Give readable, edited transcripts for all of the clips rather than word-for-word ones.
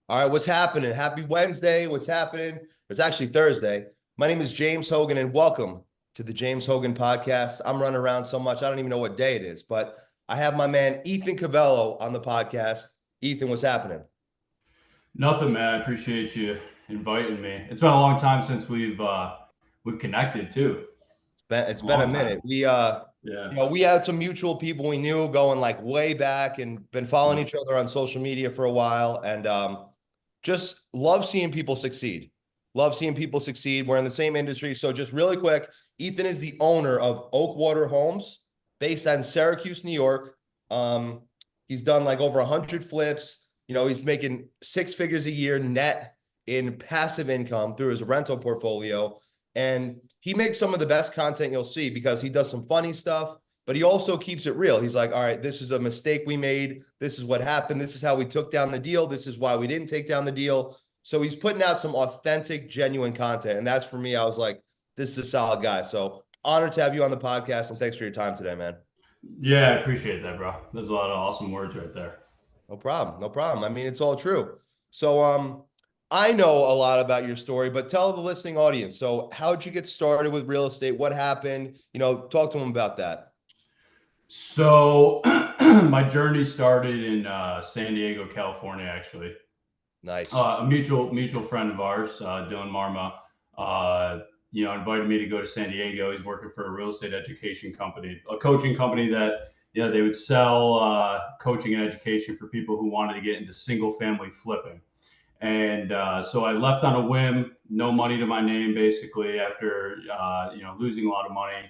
All right, what's happening? Happy Wednesday. What's happening? It's actually Thursday. My name is James Hogan, and welcome to the James Hogan podcast. I'm running around so much, I don't even know what day it is, but I have my man Ethan Kawelo on the podcast. Ethan, what's happening? Nothing, man. I appreciate you inviting me. It's been a long time since we've connected too. It's A been a long time. minute. Yeah. We had some mutual people we knew going like way back and been following Yeah. each other on social media for a while, and just love seeing people succeed. Love seeing people succeed. We're in the same industry. So just really quick, Ethan is the owner of Oakwater Homes, based in Syracuse, New York. Um, he's done like over 100 flips. He's making six figures a year net in passive income through his rental portfolio. And he makes some of the best content you'll see because he does some funny stuff, but he also keeps it real. He's like, all right, this is a mistake we made. This is what happened. This is how we took down the deal. This is why we didn't take down the deal. So he's putting out some authentic, genuine content. And that's for me, I was like, this is a solid guy. So honored to have you on the podcast. And thanks for your time today, man. Yeah, I appreciate that, bro. There's a lot of awesome words right there. No problem. No problem. I mean, it's all true. So, I know a lot about your story, but tell the listening audience. So, how'd you get started with real estate? What happened? Talk to them about that. So my journey started in San Diego, California, actually. Nice. A mutual friend of ours, Dylan Marma, invited me to go to San Diego. He's working for a real estate education company, a coaching company that they would sell coaching and education for people who wanted to get into single family flipping. And so I left on a whim, no money to my name, basically after losing a lot of money,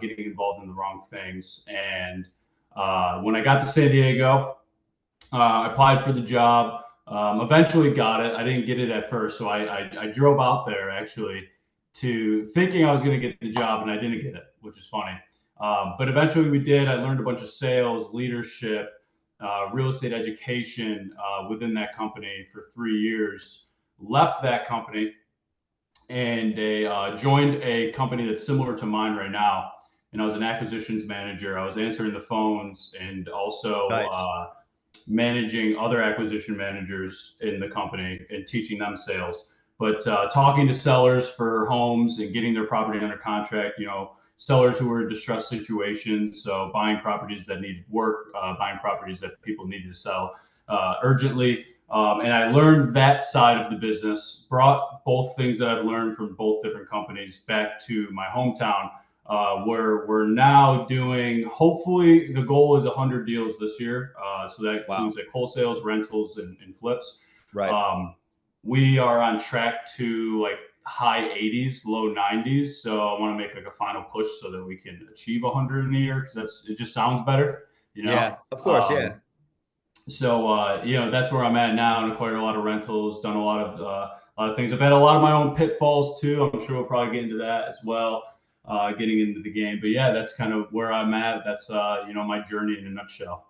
getting involved in the wrong things. And when I got to San Diego, I applied for the job. Eventually got it. I didn't get it at first, so I drove out there actually to thinking I was going to get the job, and I didn't get it, which is funny. But eventually we did. I learned a bunch of sales, leadership, real estate education within that company for 3 years. Left that company and joined a company that's similar to mine right now. And I was an acquisitions manager. I was answering the phones and also Nice. managing other acquisition managers in the company and teaching them sales. But talking to sellers for homes and getting their property under contract, sellers who were in distressed situations, so buying properties that need work, buying properties that people needed to sell urgently. And I learned that side of the business, brought both things that I've learned from both different companies back to my hometown, where we're now doing, hopefully the goal is 100 deals this year. So that Wow. includes like wholesales, rentals, and flips. Right. Um, we are on track to like high 80s, low 90s. So I want to make like a final push so that we can achieve 100 in a year because it just sounds better, you know. Yeah. Of course. Yeah. Um, that's where I'm at now, and acquired a lot of rentals, done a lot of things. I've had a lot of my own pitfalls too. I'm sure we'll probably get into that as well, getting into the game. But yeah, that's kind of where I'm at. That's my journey in a nutshell.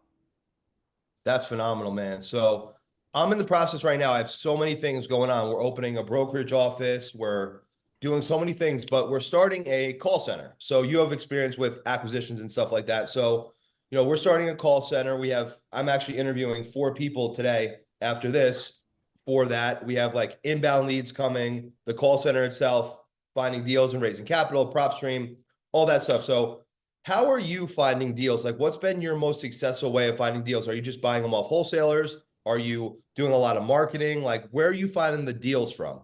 That's phenomenal, man. So I'm in the process right now. I have so many things going on. We're opening a brokerage office. We're doing so many things, but we're starting a call center. So you have experience with acquisitions and stuff like that. So, we're starting a call center. I'm actually interviewing four people today after this for that. We have like inbound leads coming, the call center itself, finding deals and raising capital, prop stream, all that stuff. So how are you finding deals? Like, what's been your most successful way of finding deals? Are you just buying them off wholesalers? Are you doing a lot of marketing? Like, where are you finding the deals from?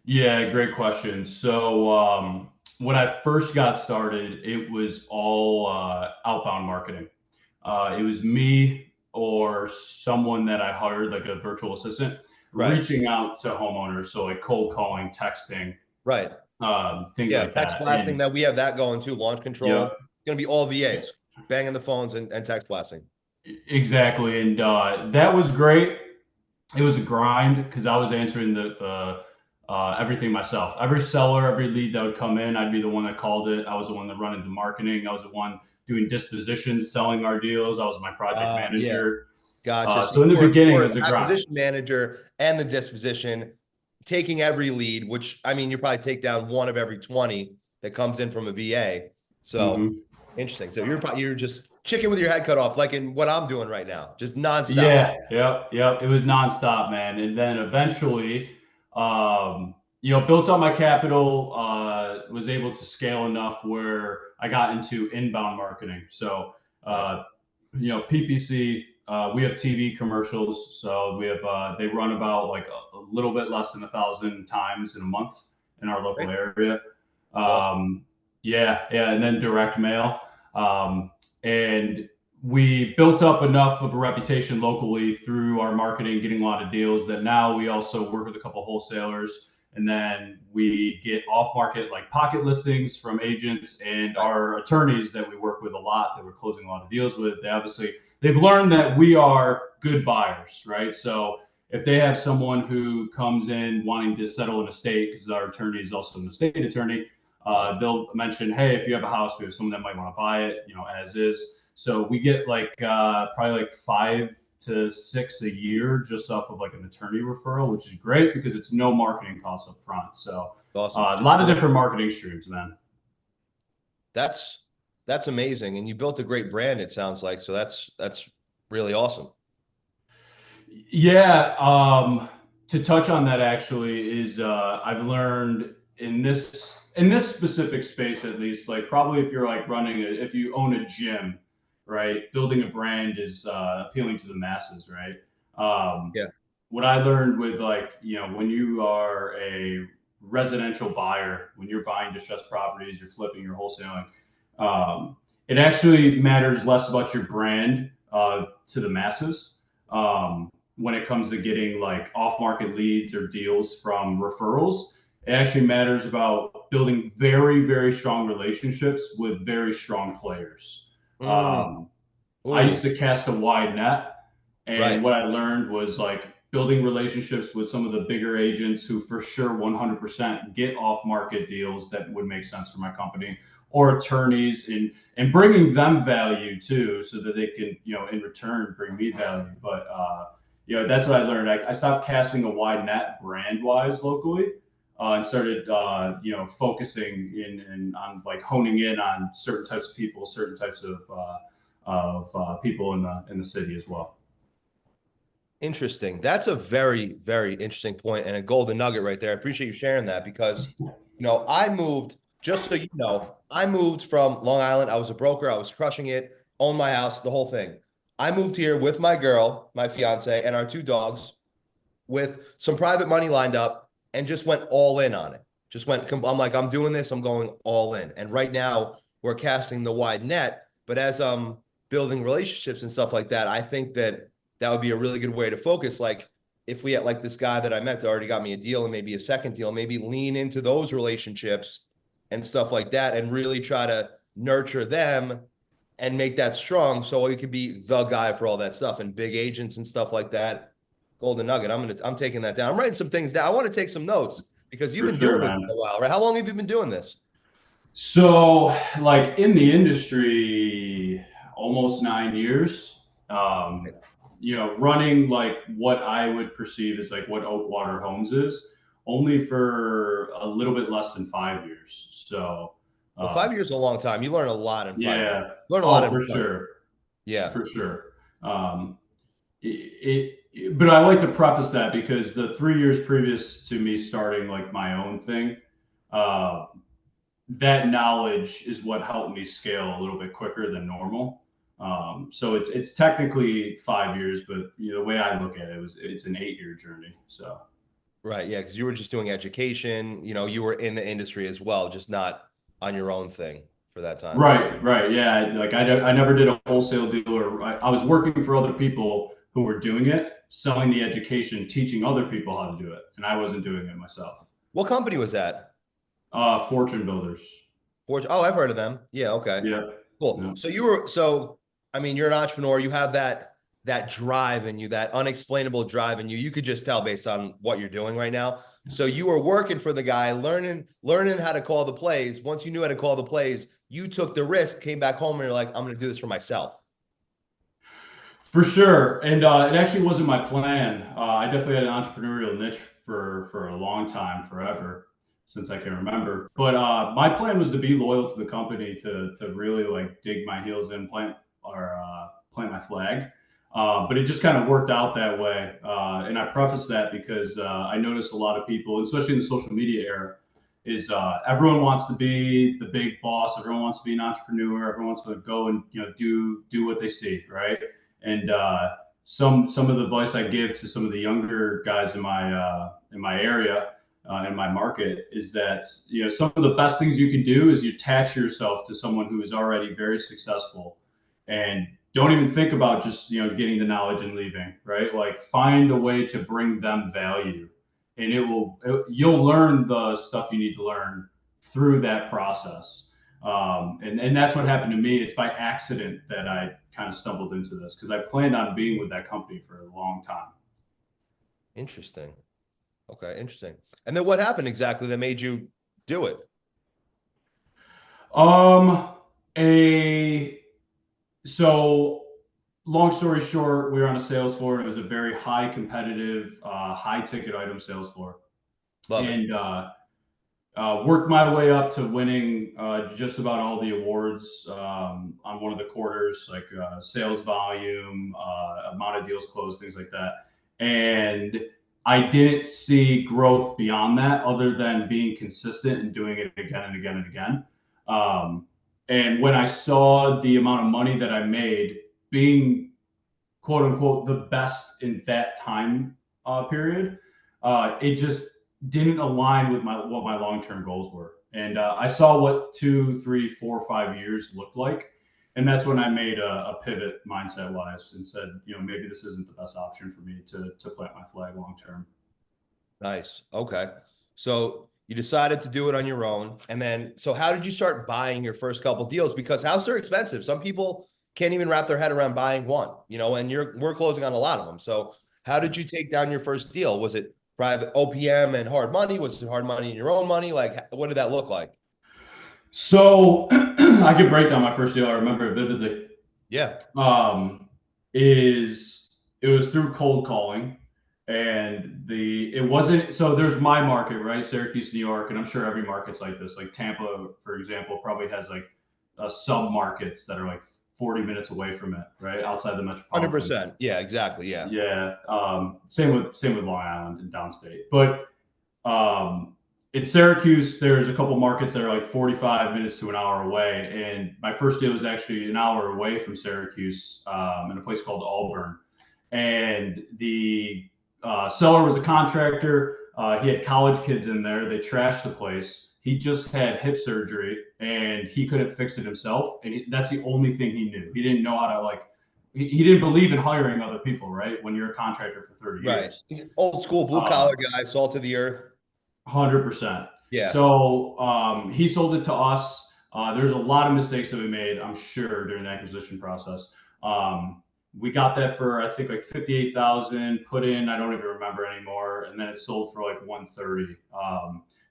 Yeah, great question. So when I first got started, it was all outbound marketing. It was me or someone that I hired, like a virtual assistant, Right. reaching out to homeowners. So like cold calling, texting, Right. things Yeah. like Text that. blasting And that we have that going to launch control. yeah, It's going to be all VAs banging the phones and text blasting. exactly. And that was great. It was a grind because I was answering the everything myself. Every seller, every lead that would come in, I'd be the one that called it. I was the one that running the marketing. I was the one doing dispositions, selling our deals. I was my project Yeah. manager. Gotcha. So So in the you beginning, it were was a grind. acquisition manager and the disposition, taking every lead, which I mean, you probably take down one of every 20 that comes in from a VA. So Hmm. interesting. So you're just chicken with your head cut off, like in what I'm doing right now, just nonstop. Yeah, yep, yep. It was nonstop, man. And then eventually, built on my capital, was able to scale enough where I got into inbound marketing. So, Nice. PPC, we have TV commercials. So they run about like a little bit less than 1,000 times in a month in our local Great. area. It's awesome. Um, yeah. And then direct mail. And we built up enough of a reputation locally through our marketing, getting a lot of deals, that now we also work with a couple of wholesalers, and then we get off market like pocket listings from agents and Right. our attorneys that we work with a lot, that we're closing a lot of deals with. They've learned that we are good buyers, right? So if they have someone who comes in wanting to settle an estate, because our attorney is also an estate attorney, Nice. they'll mention, hey, if you have a house, we have someone that might want to buy it, as is. So we get like probably like 5 to 6 a year just off of like an attorney referral, which is great because it's no marketing costs up front. So Awesome. a Just lot of doing different marketing streams, man. that's that's amazing. And you built a great brand, it sounds like. So that's really awesome. Yeah. To touch on that actually is I've learned in this specific space, at least, like probably if you're like if you own a gym, right, building a brand is appealing to the masses, right? um, Yeah. what I learned with, like, when you are a residential buyer, when you're buying distressed properties, you're flipping, you're wholesaling, um, it actually matters less about your brand to the masses. When it comes to getting like off market leads or deals from referrals, it actually matters about building very, very strong relationships with very strong players. Mm. Um, I used Ooh. to cast a wide net, and Right. what I learned was like building relationships with some of the bigger agents who for sure 100% get off market deals that would make sense for my company, or attorneys, and bringing them value too, so that they can, in return, bring me value. But that's what I learned. I stopped casting a wide net brand wise locally, and started focusing in and on like honing in on certain types of people, certain types of people in the city as well. Interesting. That's a very, very interesting point and a golden nugget right there. I appreciate you sharing that because, I moved, just so you know, I moved from Long Island. I was a broker. I was crushing it, owned my house, the whole thing. I moved here with my girl, my fiance, and our two dogs with some private money lined up and just went all in on it. I'm like, I'm doing this. I'm going all in. And right now we're casting the wide net, but as I'm building relationships and stuff like that, I think that that would be a really good way to focus. Like if we had like this guy that I met that already got me a deal and maybe a second deal, maybe lean into those relationships and stuff like that and really try to nurture them and make that strong so we could be the guy for all that stuff and big agents and stuff like that. Golden nugget. I'm taking that down. I'm writing some things down. I want to take some notes because you've For been sure, doing this man. for a while, right? How long have you been doing this? So, like in the industry, almost 9 years. Running like what I would perceive as like what Oakwater Homes is, only for a little bit less than 5 years. So, Well, uh, 5 years is a long time. You learn a lot in 5 years. yeah. Learn a lot Oh, in for one. sure, Yeah. for sure. Um, but I like to preface that because the 3 years previous to me starting like my own thing, uh, that knowledge is what helped me scale a little bit quicker than normal. So it's technically 5 years, but the way I look at it was it's an 8 year journey. So Right. Yeah. Because you were just doing education. You were in the industry as well, just not on your own thing for that time. right, yeah. Like I never did a wholesale deal, or I was working for other people who were doing it, selling the education, teaching other people how to do it, and I wasn't doing it myself. What company was that? Fortune builders. Oh, I've heard of them. Yeah. Okay. Yeah, Cool. yeah. I mean, you're an entrepreneur. You have that drive in you, that unexplainable drive in you. You could just tell based on what you're doing right now. So you were working for the guy, learning how to call the plays. Once you knew how to call the plays, you took the risk, came back home, and you're like, I'm going to do this for myself. For sure, and it actually wasn't my plan. I definitely had an entrepreneurial niche for a long time, forever, since I can remember. But my plan was to be loyal to the company, to really like dig my heels in, plant plant my flag. But it just kind of worked out that way. And I preface that because I noticed a lot of people, especially in the social media era, is everyone wants to be the big boss. Everyone wants to be an entrepreneur. Everyone wants to go and do what they see, right? And some of the advice I give to some of the younger guys in my area, in my market, is that some of the best things you can do is you attach yourself to someone who is already very successful, and don't even think about just getting the knowledge and leaving, right? Like, find a way to bring them value, and you'll learn the stuff you need to learn through that process. And that's what happened to me. It's by accident that I kind of stumbled into this, because I planned on being with that company for a long time. Interesting. Okay, interesting. And then what happened exactly that made you do it? Um, a so long story short, we were on a sales floor, and it was a very high competitive, high ticket item sales floor, Love it. and worked my way up to winning just about all the awards on one of the quarters, like sales volume, amount of deals closed, things like that. And I didn't see growth beyond that, other than being consistent and doing it again and again and again. And when I saw the amount of money that I made, being quote unquote the best in that time period, it just didn't align with what my long-term goals were. And I saw what 2, 3, 4, 5 years looked like. And that's when I made a pivot mindset wise and said, maybe this isn't the best option for me to plant my flag long term. Nice. Okay. So you decided to do it on your own. And then, so how did you start buying your first couple deals? Because houses are expensive. Some people can't even wrap their head around buying one, and we're closing on a lot of them. So how did you take down your first deal? Was it private OPM and hard money? Was it hard money and your own money? Like, what did that look like? So I could break down my first deal. I remember it vividly. Yeah. It was through cold calling, and it wasn't, so there's my market, right? Syracuse, New York, and I'm sure every market's like this. Like Tampa, for example, probably has like sub markets that are like 40 minutes away from it, right? Outside the metropolitan. 100%. Yeah, exactly. Yeah. Yeah. Same with Long Island and downstate. But in Syracuse, there's a couple markets that are like 45 minutes to an hour away. And my first deal was actually an hour away from Syracuse, in a place called Auburn. And the seller was a contractor. He had college kids in there. They trashed the place. He just had hip surgery, and he couldn't fix it himself. And that's the only thing he knew. He didn't know how to, he didn't believe in hiring other people, right? When you're a contractor for 30 Right. years. He's an old school blue collar guy, salt of the earth. 100%. Yeah. So he sold it to us. There's a lot of mistakes that we made, I'm sure, during the acquisition process. We got that for, I think, like 58,000 put in. I don't even remember anymore. And then it sold for like 130.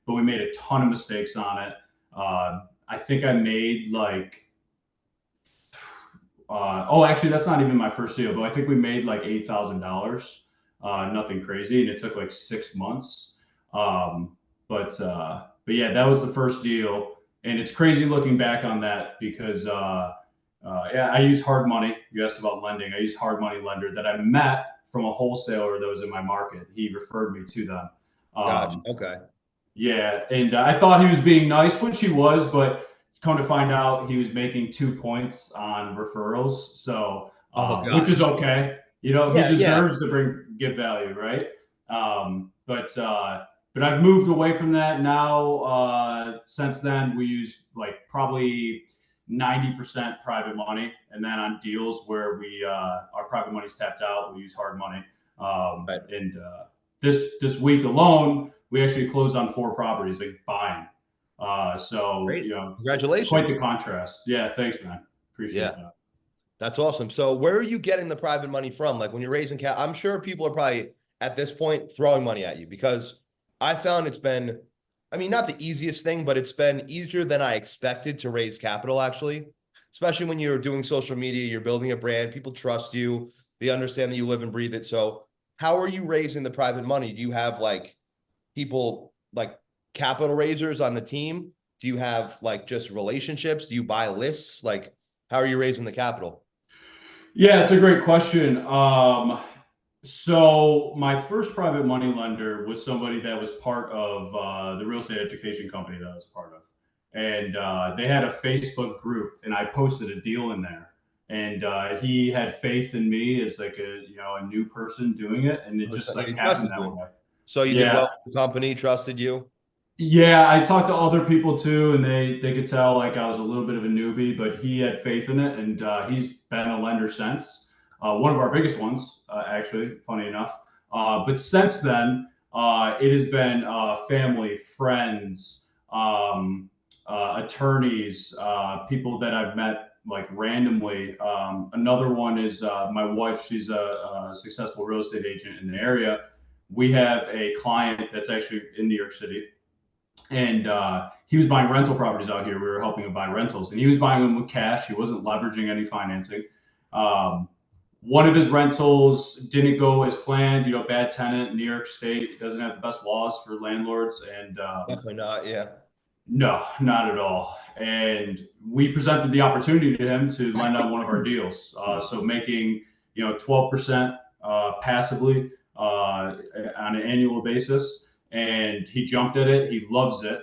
But we made a ton of mistakes on it. I think I made like, actually, that's not even my first deal, but I think we made like $8,000. Nothing crazy. And it took like 6 months. But yeah, that was the first deal. And it's crazy looking back on that because, yeah, I used hard money. You asked about lending. I used hard money lender that I met from a wholesaler that was in my market. He referred me to them. Gotcha. Okay. Yeah. And I thought he was being nice, which he was, but come to find out he was making 2 points on referrals. So, which is okay. Yeah, he deserves to give value, right? But I've moved away from that now. Since then, we use like probably 90% private money, and then on deals where our private money's tapped out, we use hard money. Right. And this week alone, we actually closed on 4 properties, like buying. So Great. Congratulations. quite the contrast. Yeah, thanks, man. Appreciate that. That's awesome. So where are you getting the private money from? Like when you're raising cap, I'm sure people are probably at this point throwing money at you, because I found it's been, I mean, not the easiest thing, but it's been easier than I expected to raise capital, actually, especially when you're doing social media, you're building a brand, people trust you, they understand that you live and breathe it. So how are you raising the private money? Do you have like people like capital raisers on the team? Do you have like just relationships? Do you buy lists? Like, how are you raising the capital? Yeah, it's a great question. So my first private money lender was somebody that was part of the real estate education company that I was part of, and they had a Facebook group, and I posted a deal in there, and he had faith in me as like a new person doing it, and it just 100%. Yeah, like he happened trusted that you. way. So you did Yeah, well with the company, trusted you. yeah, I talked to other people too, and they could tell like I was a little bit of a newbie, but he had faith in it, and he's been a lender since. One of our biggest ones, actually, funny enough. But since then, it has been family, friends, attorneys, people that I've met like randomly. Another one is my wife. She's a successful real estate agent in the area. We have a client that's actually in New York City, and he was buying rental properties out here. We were helping him buy rentals, and he was buying them with cash. He wasn't leveraging any financing. Um, one of his rentals didn't go as planned. Bad tenant, New York State doesn't have the best laws for landlords, and Definitely not. Yeah. no, not at all. And we presented the opportunity to him to lend on one of our deals. So making 12% passively on an annual basis, and he jumped at it. He loves it.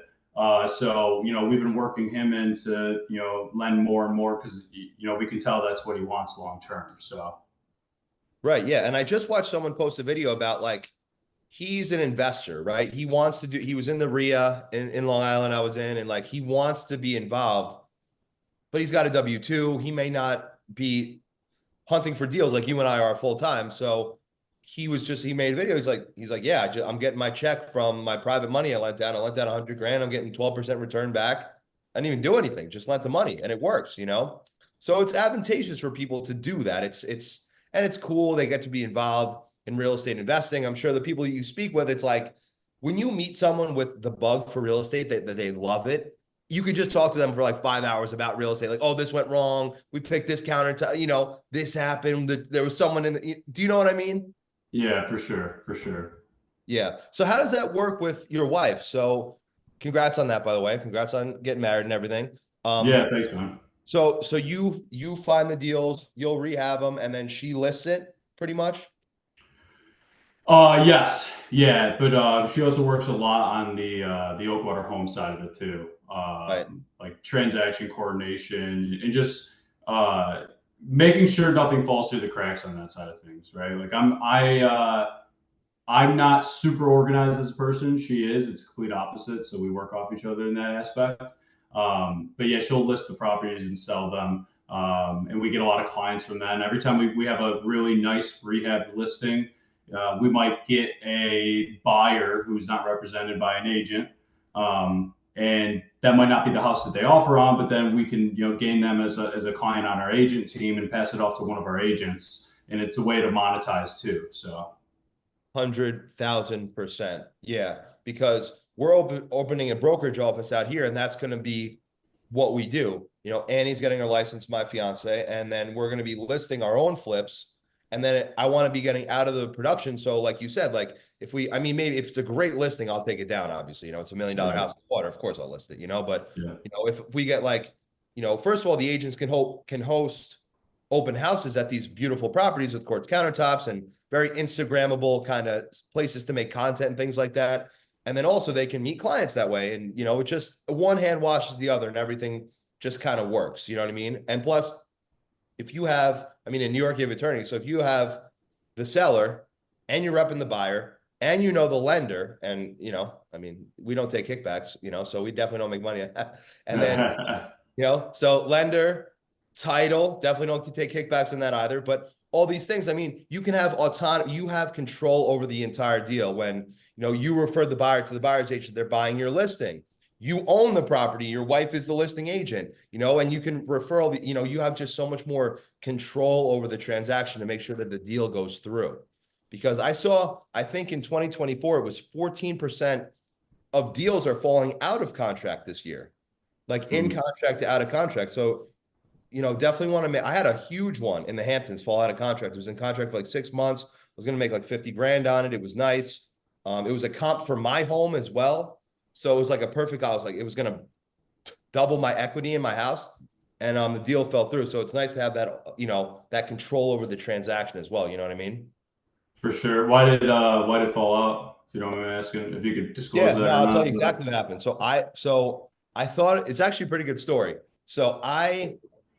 So we've been working him into lend more and more because we can tell that's what he wants long term. So Right. Yeah. And I just watched someone post a video about like he's an investor, right? He wants to do, he was in the RIA in Long Island I was in, and like he wants to be involved, but he's got a W-2. He may not be hunting for deals like you and I are full time. So he made a video. He's like, yeah, I'm getting my check from my private money. I lent down 100 grand. I'm getting 12% return back. I didn't even do anything, just lent the money and it works. So it's advantageous for people to do that. And it's cool. They get to be involved in real estate investing. I'm sure the people you speak with, it's like when you meet someone with the bug for real estate, that they love it, you could just talk to them for like 5 hours about real estate. Like, oh, this went wrong. We picked this counter to, this happened. There was someone do you know what I mean? yeah, for sure, for sure. Yeah. So how does that work with your wife? So congrats on that, by the way. Congrats on getting married and everything. Yeah, Um, thanks, man. so you find the deals, you'll rehab them, and then she lists it pretty much. Yes, yeah, but she also works a lot on the Oakwater home side of it too, Right. like transaction coordination and just uh, making sure nothing falls through the cracks on that side of things, right? Like I'm not super organized as a person. She is. It's complete opposite. So we work off each other in that aspect. But yeah, she'll list the properties and sell them. And we get a lot of clients from that. And every time we have a really nice rehab listing, we might get a buyer who's not represented by an agent. And that might not be the house that they offer on, but then we can, gain them as a client on our agent team and pass it off to one of our agents. And it's a way to monetize too. So 100,000%. Yeah, because we're opening a brokerage office out here, and that's going to be what we do. Annie's getting her license, my fiance, and then we're going to be listing our own flips. And then I want to be getting out of the production. So, like you said, like I mean, maybe if it's a great listing, I'll take it down. Obviously, it's $1 million right. house in the water. Of course, I'll list it. But Yeah. if we get like, first of all, the agents can host open houses at these beautiful properties with quartz countertops and very Instagrammable kind of places to make content and things like that. And then also they can meet clients that way. And, it just one hand washes the other and everything just kind of works. You know what I mean? And plus, if you have, I mean, in New York, you have attorneys. So if you have the seller and you're repping the buyer and the lender, and, I mean, we don't take kickbacks, so we definitely don't make money. And then, so lender, title, definitely don't take kickbacks in that either. But all these things, I mean, you can have autonomy, you have control over the entire deal. When, you refer the buyer to the buyer's agent, they're buying your listing. You own the property, your wife is the listing agent, and you can refer all the, you have just so much more control over the transaction to make sure that the deal goes through. Because I think in 2024, it was 14% of deals are falling out of contract this year, like in Hmm. contract to out of contract. So, definitely want to make, I had a huge one in the Hamptons fall out of contract. It was in contract for like 6 months. I was going to make like 50 grand on it. It was nice. It was a comp for my home as well. So it was like a perfect, I was like, it was going to double my equity in my house. and the deal fell through. So it's nice to have that, that control over the transaction as well. You know what I mean? For sure. Why did it fall out? If you don't mind me asking, if you could disclose Yeah, that no, or I'll tell not. you exactly what happened. So I thought it's actually a pretty good story. So I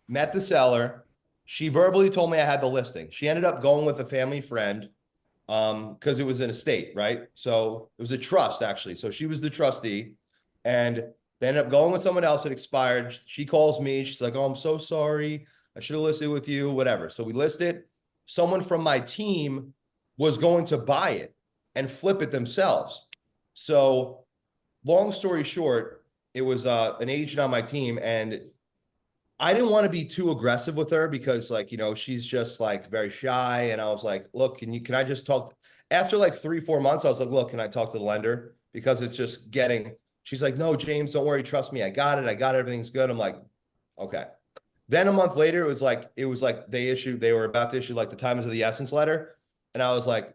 met the seller. She verbally told me I had the listing. She ended up going with a family friend because it was an estate, right? So it was a trust actually. So she was the trustee, and they ended up going with someone else. It expired. She calls me. She's like, "Oh, I'm so sorry. I should have listed with you, whatever." So we listed. Someone from my team was going to buy it and flip it themselves. So long story short, it was an agent on my team, and I didn't want to be too aggressive with her because, like, she's just like very shy. And I was like, "Look, can I just talk?" After like 3, 4 months, I was like, "Look, can I talk to the lender?" Because it's just getting, she's like, "No, James, don't worry. Trust me. I got it. I got it. Everything's good." I'm like, "Okay." Then a month later, it was like they were about to issue like the times of the essence letter. And I was like,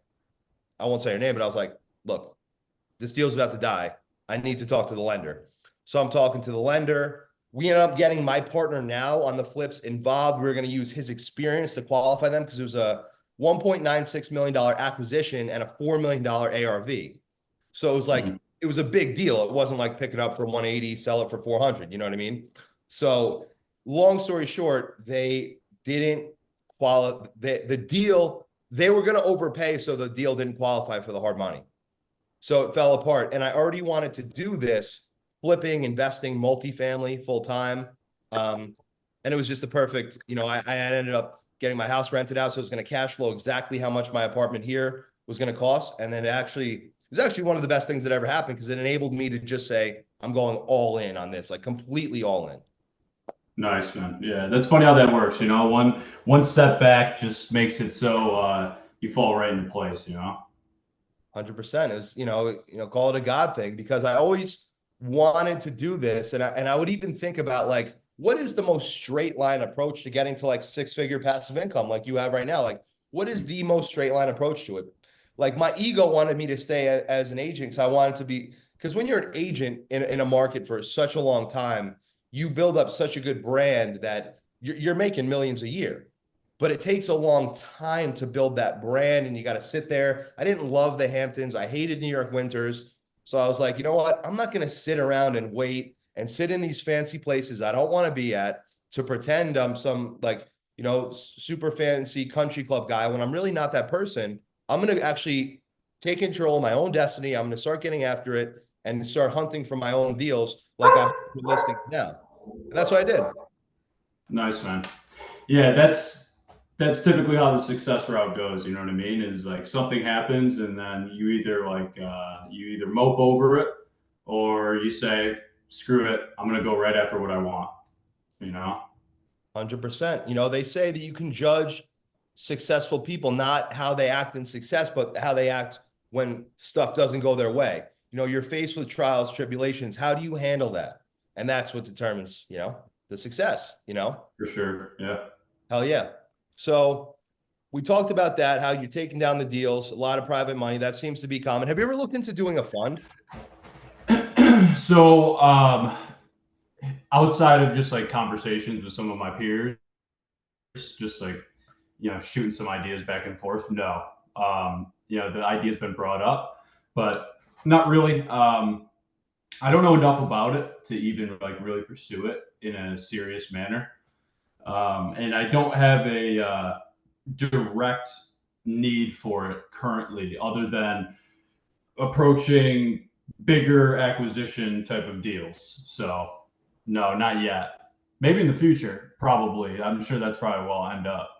I won't say her name, but I was like, "Look, this deal's about to die. I need to talk to the lender." So I'm talking to the lender. We ended up getting my partner now on the flips involved. We were going to use his experience to qualify them because it was a $1.96 million acquisition and a $4 million ARV. So it was like, Mhm. it was a big deal. It wasn't like pick it up for 180, sell it for 400. You know what I mean? So long story short, they didn't qualify the deal. They were going to overpay. So the deal didn't qualify for the hard money. So it fell apart. And I already wanted to do this flipping, investing, multifamily full time. And it was just the perfect, I had ended up getting my house rented out. So it was going to cash flow exactly how much my apartment here was going to cost. And then it was actually one of the best things that ever happened because it enabled me to just say, I'm going all in on this, like completely all in. Nice, man. Yeah, that's funny how that works. One setback just makes it so you fall right into place. 100%. It was, call it a God thing because I always wanted to do this. And I would even think about like, what is the most straight line approach to getting to like 6-figure passive income like you have right now? Like, what is the most straight line approach to it? Like, my ego wanted me to stay as an agent because I wanted to be, because when you're an agent in a market for such a long time, you build up such a good brand that you're making millions a year, but it takes a long time to build that brand, and you got to sit there. I didn't love the Hamptons. I hated New York winters. So I was like, you know what? I'm not going to sit around and wait and sit in these fancy places I don't want to be at to pretend I'm some like, super fancy country club guy when I'm really not that person. I'm going to actually take control of my own destiny. I'm going to start getting after it and start hunting for my own deals like I have listings now. And that's what I did. Nice, man. Yeah, that's typically how the success route goes. You know what I mean? Is like something happens, and then you either mope over it, or you say, "Screw it, I'm gonna go right after what I want." You know? 100%. They say that you can judge successful people not how they act in success, but how they act when stuff doesn't go their way. You're faced with trials, tribulations. How do you handle that? And that's what determines, the success. For sure. Yeah. Hell yeah. So we talked about that, how you're taking down the deals, a lot of private money. That seems to be common. Have you ever looked into doing a fund? So, outside of just like conversations with some of my peers, just like shooting some ideas back and forth. No, the idea's been brought up, but not really. I don't know enough about it to even like really pursue it in a serious manner, and I don't have a direct need for it currently, other than approaching bigger acquisition type of deals. So, no, not yet. Maybe in the future, probably. I'm sure that's probably where I'll end up.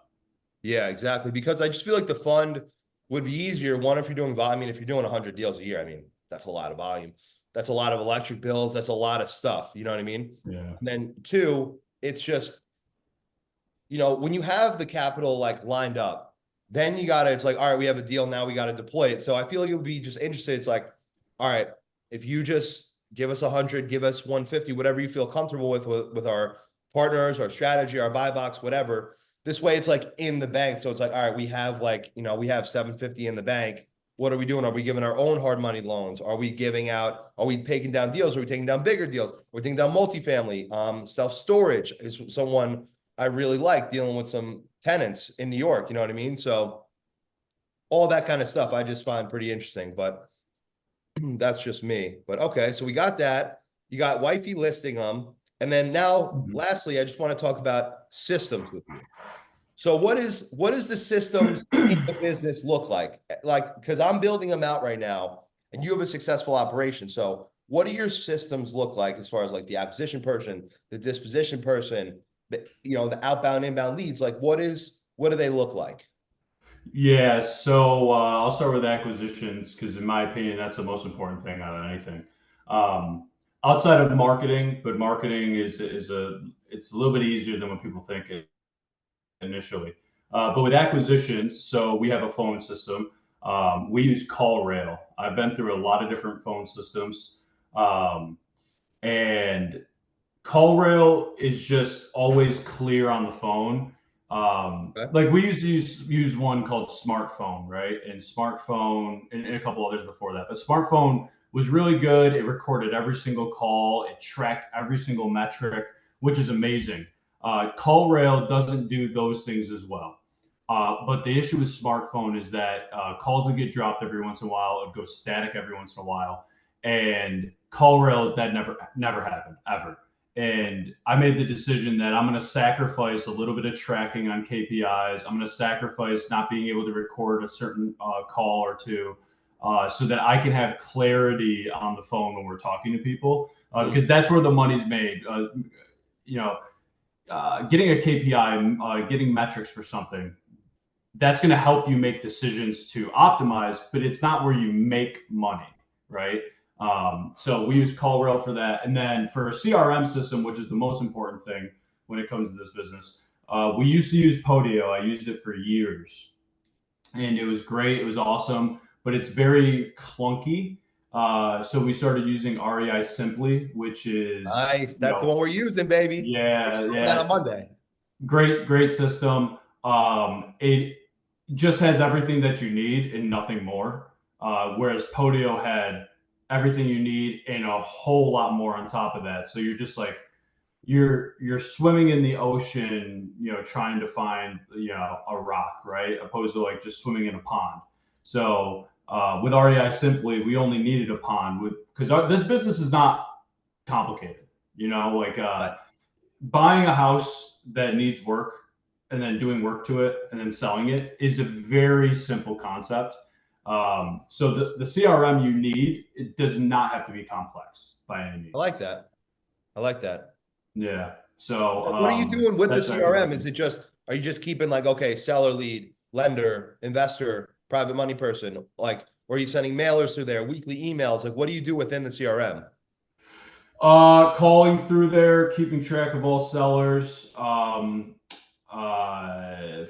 Yeah, exactly. Because I just feel like the fund would be easier. One, if you're doing volume, I mean, if you're doing 100 deals a year, I mean, that's a lot of volume. That's a lot of electric bills. That's a lot of stuff. You know what I mean? Yeah. And then two, it's just, when you have the capital like lined up, then it's like, all right, we have a deal now, we got to deploy it. So I feel like it would be just interesting. It's like, all right, if you just give us 100, give us 150, whatever you feel comfortable with our partners, our strategy, our buy box, whatever. This way it's like in the bank. So it's like, all right, we have like, we have 750 in the bank. what are we doing? Are we giving our own hard money loans? Are we giving out, are we taking down deals? Are we taking down bigger deals? We're taking down multifamily. Self-storage is someone I really like, dealing with some tenants in New York, you know what I mean? So all that kind of stuff I just find pretty interesting, but that's just me. But okay, so we got that. You got wifey listing them. And then now, Mhm. lastly, I just want to talk about systems with you. So what is the systems in the business look like? Like, because I'm building them out right now, and you have a successful operation. So what do your systems look like as far as like the acquisition person, the disposition person, the outbound, inbound leads? Like, what do they look like? Yeah, so I'll start with acquisitions because, in my opinion, that's the most important thing out of anything. Um, Outside of marketing, but marketing is it's a little bit easier than what people think initially. But with acquisitions, so we have a phone system. We use CallRail. I've been through a lot of different phone systems, um, and CallRail is just always clear on the phone. Okay. Like we used to use one called Smartphone, right? And Smartphone and a couple others before that. But Smartphone was really good. It recorded every single call. It tracked every single metric, which is amazing. CallRail doesn't do those things as well. But the issue with Smartphone is that calls would get dropped every once in a while. It would go static every once in a while. And CallRail, that never happened ever. And I made the decision that I'm going to sacrifice a little bit of tracking on KPIs. I'm going to sacrifice not being able to record a certain call or two, so that I can have clarity on the phone when we're talking to people, because that's where the money's made. You know, Getting a KPI, getting metrics for something, that's going to help you make decisions to optimize, but it's not where you make money, right? So we use CallRail for that. And then for a CRM system, which is the most important thing when it comes to this business, we used to use Podio. I used it for years and it was great. It was awesome, but it's very clunky. So we started using REI Simply, which is, Nice. That's the one we're using, baby. We're yeah, starting yeah, that on it's Monday. great system. It just has everything that you need and nothing more. Whereas Podio had everything you need and a whole lot more on top of that. So you're just like you're swimming in the ocean, trying to find a rock, right? Opposed to like just swimming in a pond. So with REI Simply, we only needed a pond with because this business is not complicated. Like Right. buying a house that needs work and then doing work to it and then selling it is a very simple concept. So the CRM you need, it does not have to be complex by any I like means. that. I like that. Yeah. So What are you doing with the that's actually what I CRM? Is do. it just, are you just keeping like, okay, seller lead, lender, investor, private money person? Like, or are you sending mailers through there, weekly emails? Like, what do you do within the CRM? Calling through there, keeping track of all sellers,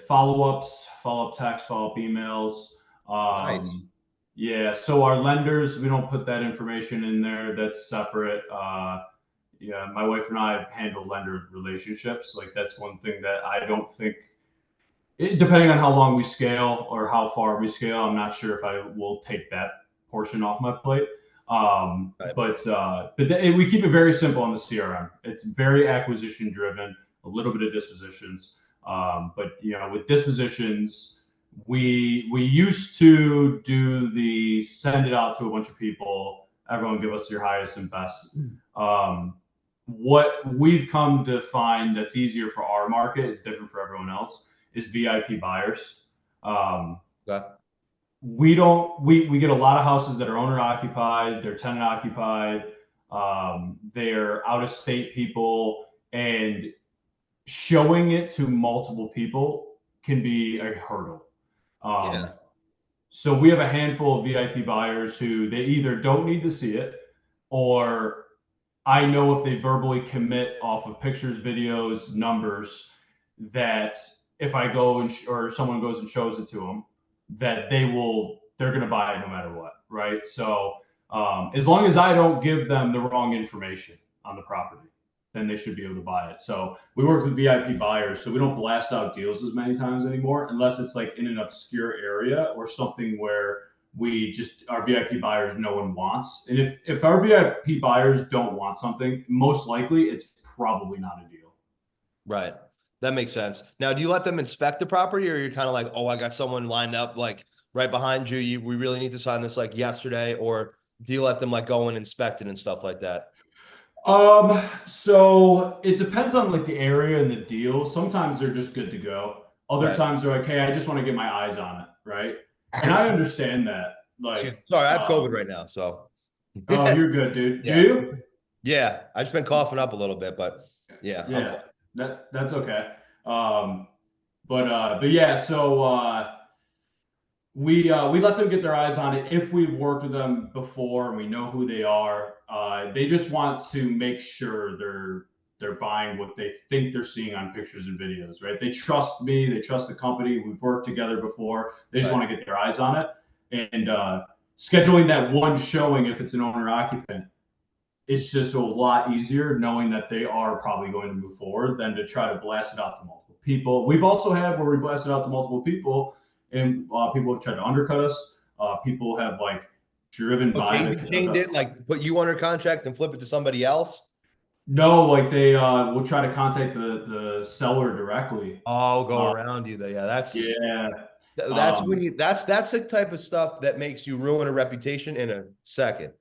follow up texts, follow up emails. Nice. Yeah, so our lenders, we don't put that information in there. That's separate. Yeah, my wife and I handle lender relationships. Like that's one thing that I don't think, depending on how long we scale or how far we scale, I'm not sure if I will take that portion off my plate. Right. We keep it very simple on the CRM. It's very acquisition driven, a little bit of dispositions. But with dispositions, we used to do the send it out to a bunch of people. Everyone give us your highest and best. What we've come to find that's easier for our market is different for everyone else is VIP buyers. Um, Okay. we don't we get a lot of houses that are owner occupied, they're tenant occupied, they're out of state people, and showing it to multiple people can be a hurdle. Um, Yeah. so we have a handful of VIP buyers who they either don't need to see it, or I know if they verbally commit off of pictures, videos, numbers, that if I go or someone goes and shows it to them, that they're going to buy it no matter what, right? So as long as I don't give them the wrong information on the property, then they should be able to buy it. So we work with VIP buyers, so we don't blast out deals as many times anymore, unless it's like in an obscure area or something where our VIP buyers no one wants. And if our VIP buyers don't want something, most likely it's probably not a deal. Right. That makes sense. Now, do you let them inspect the property, or you're kind of like, oh, I got someone lined up like right behind you. We really need to sign this like yesterday, or do you let them like go and inspect it and stuff like that? So it depends on like the area and the deal. Sometimes they're just good to go. Other Right. times they're like, hey, I just want to get my eyes on it, right? And I understand that. Excuse me. Like, Sorry, I have COVID right now, so oh, you're good, dude. Do yeah, you? yeah. I've just been coughing up a little bit, but yeah, I'm fine. Yeah, that's okay. Um, but yeah, so we let them get their eyes on it if we've worked with them before and we know who they are. They just want to make sure they're buying what they think they're seeing on pictures and videos, right? They trust me, they trust the company. We've worked together before. They just Right. want to get their eyes on it. And scheduling that one showing if it's an owner occupant, it's just a lot easier knowing that they are probably going to move forward than to try to blast it out to multiple people. We've also had where we blasted out to multiple people and people have tried to undercut us. People have like driven But by Daisy chained it, like put you under contract and flip it to somebody else. no, like they will try to contact the seller directly. Oh, go Uh, around you. Yeah, yeah. that's when Um, you that's the type of stuff that makes you ruin a reputation in a second.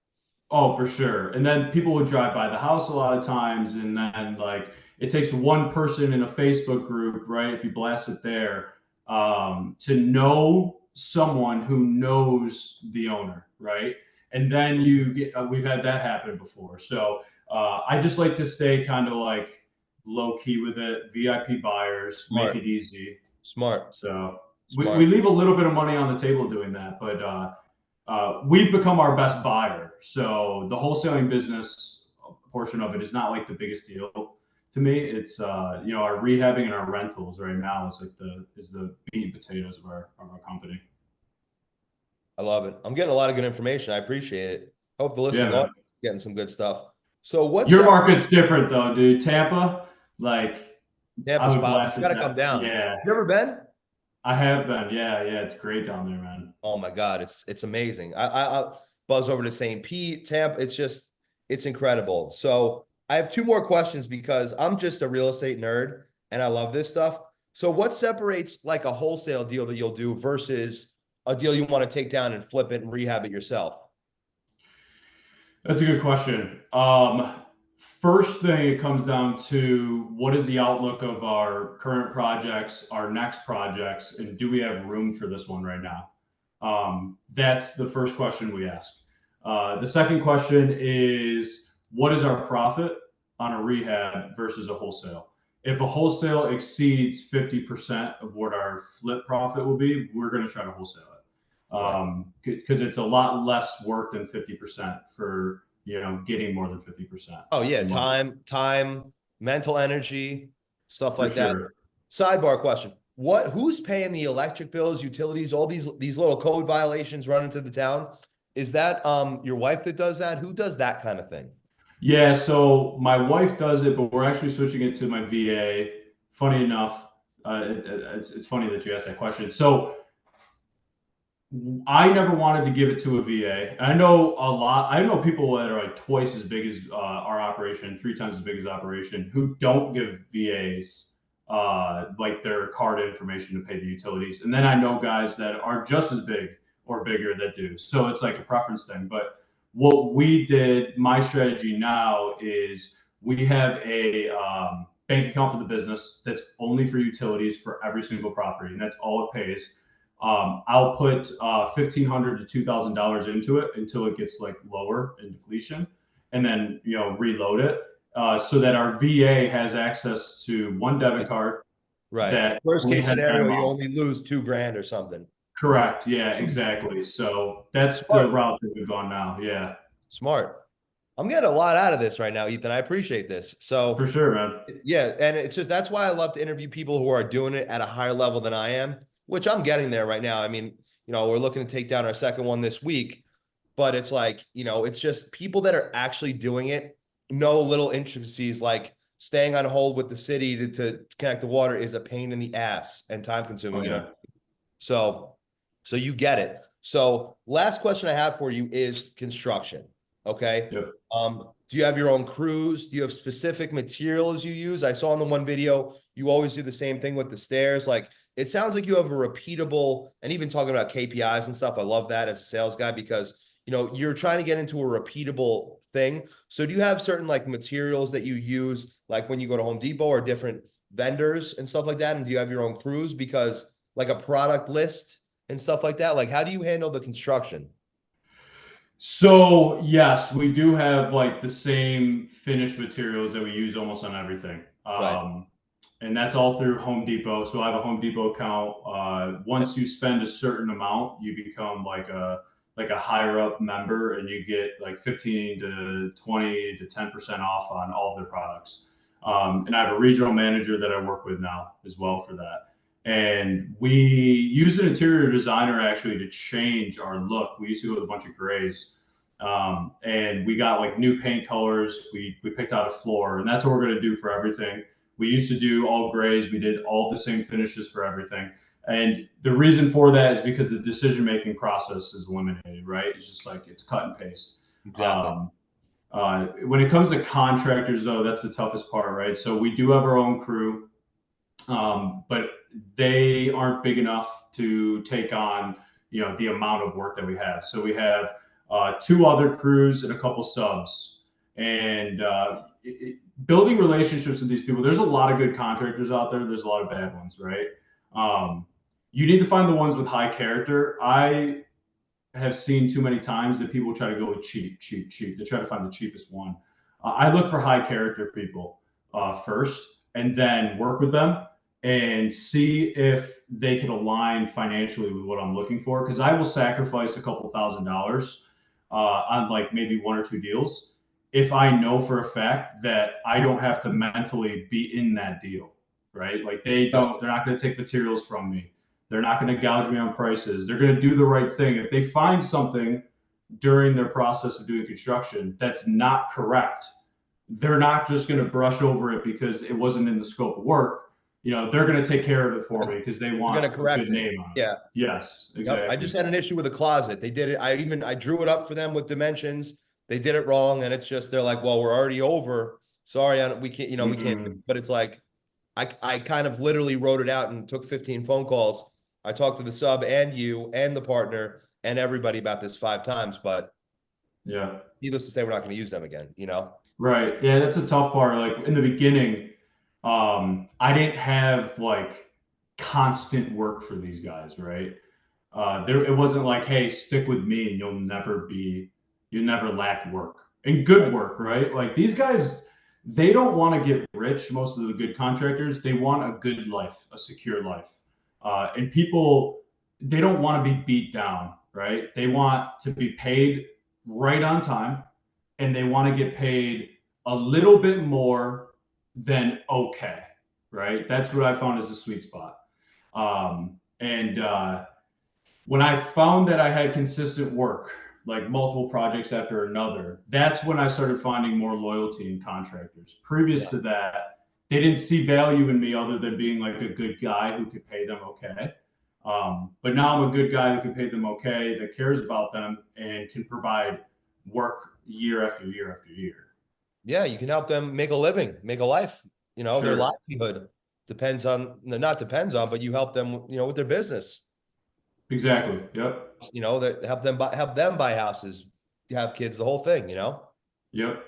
Oh, for sure. And then people would drive by the house a lot of times, and then like it takes one person in a Facebook group, right? If you blast it there, to know someone who knows the owner, right? And then you get we've had that happen before. So I just like to stay kind of like low key with it. VIP buyers, make Smart, it easy. smart, So we smart. leave a little bit of money on the table doing that, but we've become our best buyer. So the wholesaling business portion of it is not like the biggest deal to me. It's our rehabbing and our rentals right now is like the meat and potatoes of our company. I love it. I'm getting a lot of good information. I appreciate it. Hope the Yeah, listening man. audience is getting some good stuff. So what's Your market's different though, dude. Tampa, like I Tampa's would popping? blast You it. got to come down. Yeah, You ever been? I have been. Yeah, yeah, it's great down there, man. Oh my God, it's amazing. I buzz over to St. Pete, Tampa. It's incredible. So I have two more questions because I'm just a real estate nerd and I love this stuff. So what separates like a wholesale deal that you'll do versus a deal you want to take down and flip it and rehab it yourself? That's a good question. First thing, it comes down to what is the outlook of our current projects, our next projects, and do we have room for this one right now? That's the first question we ask. The second question is what is our profit on a rehab versus a wholesale? If a wholesale exceeds 50% of what our flip profit will be, we're going to try to wholesale it Right. because it's a lot less work than 50% for getting more than 50% Oh yeah, in money time, mental energy, stuff for like that. sure. Sidebar question. Who's paying the electric bills, utilities, all these little code violations running to the town? Is that your wife that does that? Who does that kind of thing? Yeah, so my wife does it, but we're actually switching it to my VA. Funny enough, it's funny that you asked that question. So I never wanted to give it to a VA. I know a lot. I know people that are like twice as big as our operation, three times as big as operation, who don't give VAs like their card information to pay the utilities. And then I know guys that are just as big or bigger that do. So it's like a preference thing. But what we did, my strategy now is we have a bank account for the business that's only for utilities for every single property, and that's all it pays. I'll put $1,500 to $2,000 into it until it gets like lower in depletion, and then reload it so that our VA has access to one debit card Right. that Worst only case has that scenario, you amount. only lose 2 grand or something. Correct. Yeah, exactly. So that's the Smart. route that we've gone now. Yeah, Smart. I'm getting a lot out of this right now, Ethan. I appreciate this. for So sure, man. yeah, and it's just that's why I love to interview people who are doing it at a higher level than I am, which I'm getting there right now. I mean, we're looking to take down our second one this week, but it's like, it's just people that are actually doing it know little intricacies like staying on hold with the city to connect the water is a pain in the ass and time Oh consuming. yeah. So you get it. So last question I have for you is construction. Okay. Yep. Do you have your own crews? Do you have specific materials you use? I saw in the one video, you always do the same thing with the stairs. Like it sounds like you have a repeatable, and even talking about KPIs and stuff. I love that as a sales guy because you're trying to get into a repeatable thing. So do you have certain like materials that you use, like when you go to Home Depot or different vendors and stuff like that? And do you have your own crews? Because like a product list and stuff like that, like how do you handle the construction? So yes, we do have like the same finished materials that we use almost on everything. Right. And that's all through Home Depot. So I have a Home Depot account. Yep. Once you spend a certain amount, you become like a higher up member, and you get like 15 to 20 to 10% off on all of their products. And I have a regional manager that I work with now as well for that. And we use an interior designer actually to change our look. We used to go with a bunch of grays. And we got like new paint colors. We picked out a floor, and that's what we're going to do for everything. We used to do all grays. We did all the same finishes for everything. And the reason for that is because the decision making process is eliminated, right? It's just like it's cut and paste. Exactly. Um, when it comes to contractors, though, that's the toughest part, right? So we do have our own crew, but they aren't big enough to take on, the amount of work that we have. So we have two other crews and a couple subs, and building relationships with these people. There's a lot of good contractors out there. There's a lot of bad ones, right? Um, you need to find the ones with high character. I have seen too many times that people try to go with cheap, cheap, cheap. They try to find the cheapest one. I look for high character people first, and then work with them and see if they can align financially with what I'm looking for. Because I will sacrifice a couple $1,000s on like maybe one or two deals if I know for a fact that I don't have to mentally be in that deal, right? Like they're not going to take materials from me. They're not going to gouge me on prices. They're going to do the right thing. If they find something during their process of doing construction that's not correct, they're not just going to brush over it because it wasn't in the scope of work. They're going to take care of it for me because they You're want gonna a good correct it. name on it. Yeah. Yes, Yep. I just exactly. had an issue with a closet. They did it. I drew it up for them with dimensions. They did it wrong, and it's just they're like, well, we're already over. Sorry, we can't. We can't. Mm-mm. But it's like I kind of literally wrote it out and took 15 phone calls. I talked to the sub and you and the partner and everybody about this 5 times, but Yeah. needless to say, we're not going to use them again. Right. Yeah, that's a tough part. Like in the beginning, I didn't have like constant work for these guys, right? It wasn't like, hey, stick with me and you'll never lack work and good Right. work, right? Like these guys, they don't want to get rich. Most of the good contractors, they want a good life, a secure life. And people, they don't want to be beat down, right? They want to be paid right on time, and they want to get paid a little bit more than okay, right? That's what I found as a sweet spot. And when I found that I had consistent work, like multiple projects after another, that's when I started finding more loyalty in contractors. Previous Yeah. to that, they didn't see value in me other than being like a good guy who could pay them okay. But now I'm a good guy who can pay them okay, that cares about them, and can provide work year after year after year. Yeah. You can help them make a living, make a life. Their Sure. livelihood depends on, not depends on, but you help them, with their business. Exactly. Yep. That help them buy houses, have kids, the whole thing. Yep.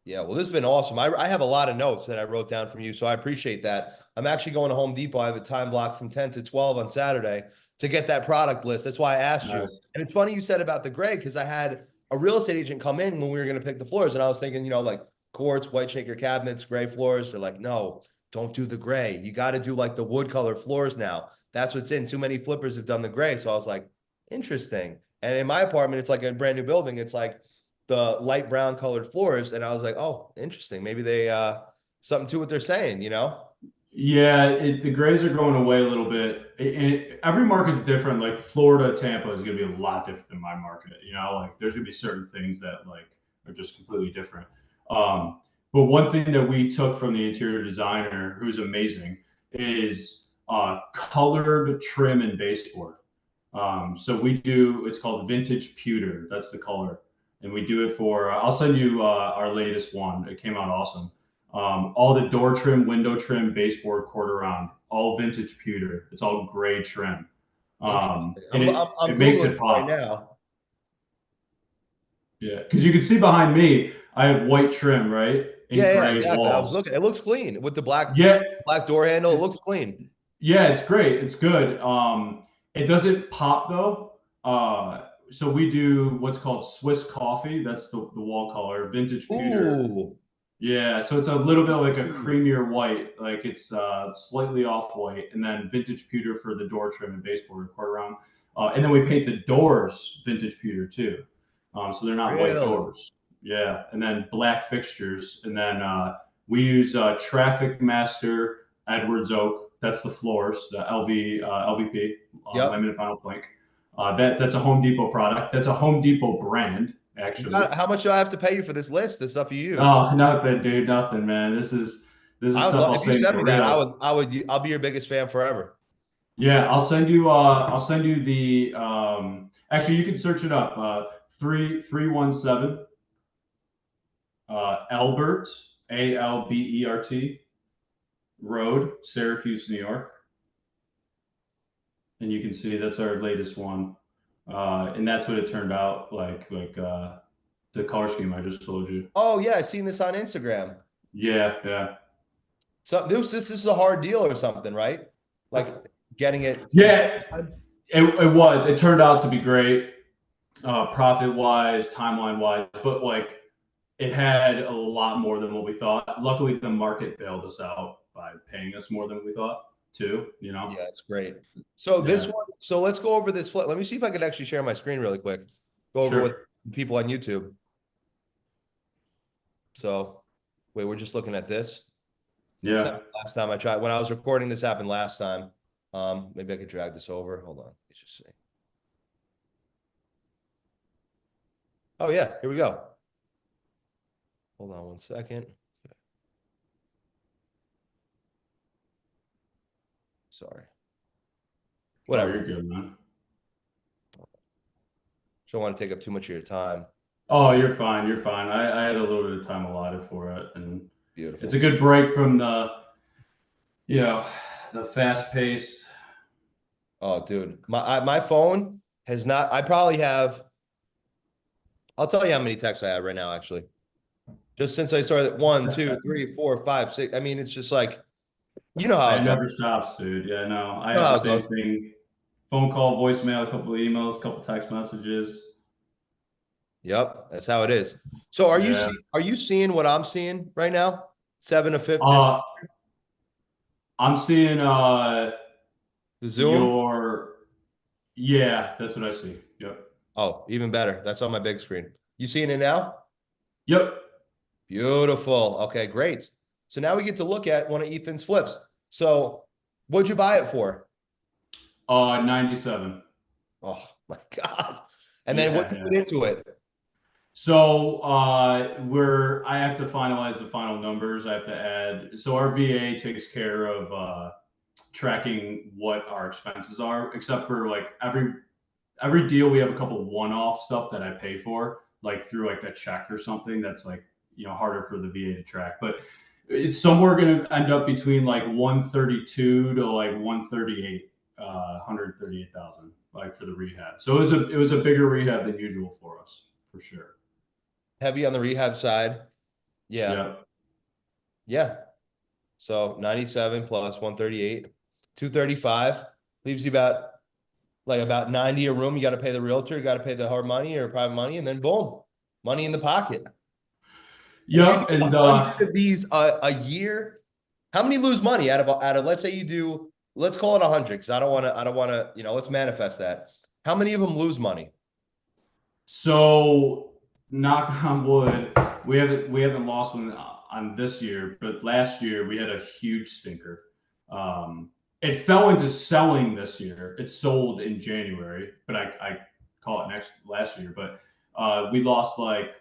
Yeah, well, this has been awesome. I have a lot of notes that I wrote down from you, so I appreciate that. I'm actually going to Home Depot. I have a time block from 10 to 12 on Saturday to get that product list. That's why I asked you. Nice. And it's funny you said about the gray, because I had a real estate agent come in when we were going to pick the floors, and I was thinking, like quartz, white shaker cabinets, gray floors. They're like, no, don't do the gray. You got to do like the wood color floors now. That's what's in. Too many flippers have done the gray. So I was like, interesting. And in my apartment, it's like a brand new building. It's like the light brown colored floors. And I was like, oh, interesting. Maybe they something to what they're saying. Yeah, the grays are going away a little bit. Every market's different. Like Florida, Tampa is going to be a lot different than my market. Like there's going to be certain things that like are just completely different. But one thing that we took from the interior designer, who's amazing, is colored trim and baseboard. So we do, it's called vintage pewter. That's the color. And we do it for, I'll send you our latest one. It came out awesome. All the door trim, window trim, baseboard, quarter round, all vintage pewter. It's all gray trim. Interesting. And I'm it makes Googling it it right pop. now. Yeah. Cause you can see behind me, I have white trim, right? And Yeah, gray exactly. I was walls. looking. It looks clean with the Yeah. black door handle. It It, looks clean. Yeah, it's great. It's good. It doesn't pop though. So we do what's called Swiss coffee. That's the wall color. Vintage pewter. Ooh. Yeah, so it's a little bit like a Ooh. creamier white, like it's slightly off white, and then vintage pewter for the door trim and baseboard quarter round. And then we paint the doors vintage pewter too, so they're not white Really? doors. Yeah, and then black fixtures, and then we use Traffic Master Edwards oak. That's the floors, the LVP, Yep. laminate vinyl plank. That's a Home Depot product. That's a Home Depot brand actually. How much do I have to pay you for this list? The stuff you use? Oh, nothing, dude. Nothing, man. This is I would stuff love I'll if you save send for me that. real. I'll be your biggest fan forever. Yeah, I'll send you the actually you can search it up. 3317 Albert Albert Road, Syracuse, New York. And you can see that's our latest one. And that's what it turned out like the color scheme I just told you. Oh yeah, I seen this on Instagram. Yeah, yeah. So this is a hard deal or something, right? Like getting it to be. Yeah, it was. It turned out to be great. Profit wise, timeline wise, but like it had a lot more than what we thought. Luckily, the market bailed us out by paying us more than we thought too. You know, Yeah, it's great. So this yeah, one, so let's go over this flip. Let me see if I can actually share my screen really quick. Go over with sure, people on YouTube. So wait, we're just looking at this. This yeah. happened last time I tried. When I was recording, this happened last time. Maybe I could drag this over. Hold on. Let's just see. Oh yeah, here we go. Hold on one second. Sorry. Oh, Whatever. you're good, man. Don't want to take up too much of your time. Oh, you're fine. You're fine. I had a little bit of time allotted for it, and it's a Beautiful. good break from you know, the fast pace. Oh, dude, my phone has not. I probably have. I'll tell you how many texts I have right now. Actually, just since I started, one, two, three, four, five, six. I mean, it's just like you know how It it goes. never stops, dude. Yeah, no, I You know have how the it goes. same thing. Phone call, voicemail, a couple of emails, a couple of text messages. Yep, that's how it is. So, Yeah. are you seeing what I'm seeing right now? Seven to fifth. This Uh, I'm seeing the Zoom. your yeah, that's what I see. Yep. Oh, even better. That's on my big screen. You seeing it now? Yep. Beautiful. Okay, great. So now we get to look at one of Ethan's flips. So, what'd you buy it for? 97. Oh my God. And then what Yeah, you put yeah. into it? So I have to finalize the final numbers. I have to add. So our VA takes care of tracking what our expenses are, except for like every deal we have a couple one-off stuff that I pay for, like through like a check or something. That's like harder for the VA to track, but it's somewhere going to end up between like 132 to like 138, 138,000, like for the rehab. So it was a bigger rehab than usual for us, for sure. Heavy on the rehab side. Yeah. Yeah. Yeah. So 97 plus 138, 235 leaves you about 90 a room. You got to pay the realtor, you got to pay the hard money or private money, and then boom, money in the pocket. And if you do Yep. And 100 of these a year, how many lose money out of let's say you do, let's call it 100 because I don't want to, let's manifest that. How many of them lose money? so, knock on wood, we haven't lost one on this year, but last year we had a huge stinker. It fell into selling this year. It sold in January, but I call it last year. But we lost like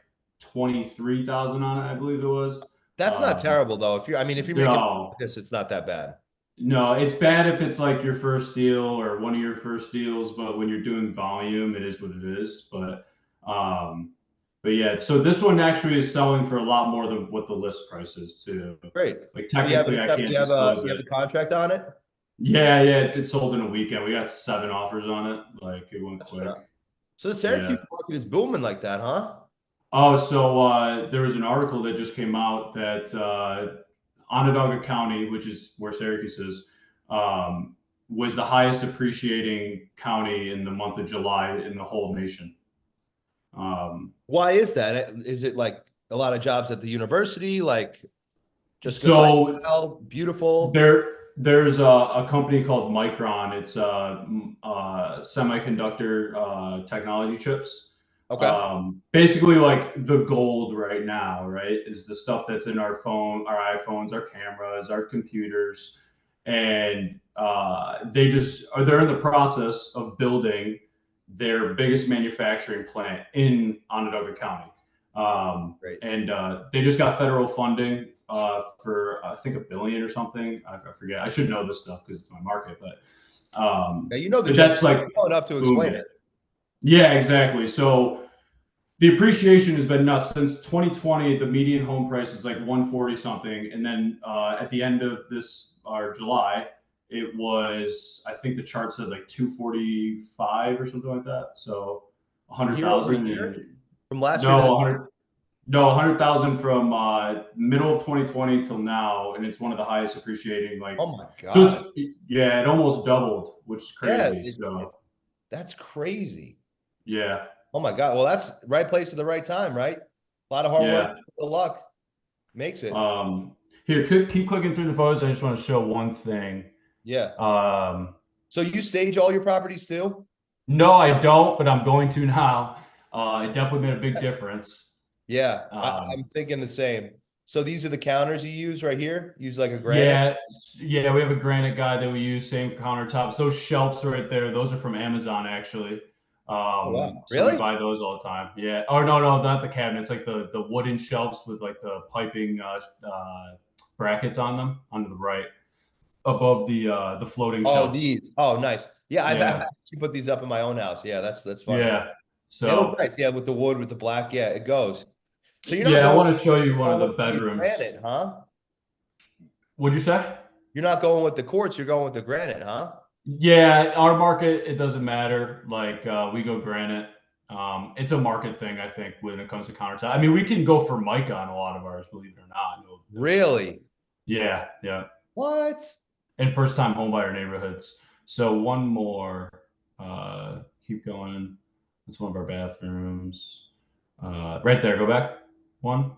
23,000 on it, I believe it was. That's not Um, terrible though. If you're making no, this, it's not that bad. No, it's bad if it's like your first deal or one of your first deals, but when you're doing volume, it is what it is. Um, but yeah, so this one actually is selling for a lot more than what the list price is too. Great. Like Do you have an technically, I accept? can't disclose You have it. a contract on it? Yeah, yeah, it sold in a weekend. We got 7 offers on it. Like it went That's quick. phenomenal. So the Yeah. Syracuse market is booming like that, huh? Oh, so there was an article that just came out that Onondaga County, which is where Syracuse is, um, was the highest appreciating county in the month of July in the whole nation. Um, Why is that? Is it like a lot of jobs at the university? Like just good so lifestyle, beautiful? there's a company called Micron. It's semiconductor technology chips. Okay. Basically, like the gold right now, right, is the stuff that's in our phone, our iPhones, our cameras, our computers, and they're in the process of building their biggest manufacturing plant in Onondaga County. Great. And they just got federal funding for I think $1 billion or something. I forget. I should know this stuff because it's my market, Yeah, you know the but gist. that's like Well enough to explain booming. it. Yeah, exactly. So the appreciation has been nuts since 2020. The median home price is like 140 something, and then at the end of this or July, it was I think the chart said like 245 or something like that. So Year over 100,000 year and from last year to no 100 no 100,000 from middle of 2020 till now, and it's one of the highest appreciating. Like oh my so, God. it's yeah, it almost doubled, which is Yeah, crazy. So that's crazy. yeah, Oh my God. Well, that's right place at the right time, right? A lot of hard work, yeah. good luck makes it. Um, Here, keep clicking through the photos. I just want to show one thing. Yeah. Um, So you stage all your properties too? no, I don't, but I'm going to now. It definitely made a big difference. Yeah, Um, I'm thinking the same. So these are the counters you use right here? Use like a granite? yeah, yeah, we have a granite guide that we use, same countertops. Those shelves right there, those are from Amazon actually. Oh, wow. So we Really? buy those all the time. Yeah. Oh no, no, not the cabinets, like the wooden shelves with like the piping brackets on them on the right above the floating Oh, shelves. these. Oh, nice. Yeah, I've Yeah. actually put these up in my own house. Yeah, that's funny. Yeah. They look So nice. Yeah, with the wood, with the black. Yeah, it goes. So yeah, I want to show you one going of the with the bedrooms. granite, huh? What'd you say? You're not going with the quartz, you're going with the granite, huh? Yeah, our market, it doesn't matter. Like we go granite. It's a market thing, I think, when it comes to countertop. I mean, we can go for mica on a lot of ours, believe it or not. Really? Yeah, yeah. What? And first time homebuyer neighborhoods. So one more. Keep going. That's one of our bathrooms. Right there. Go back. One.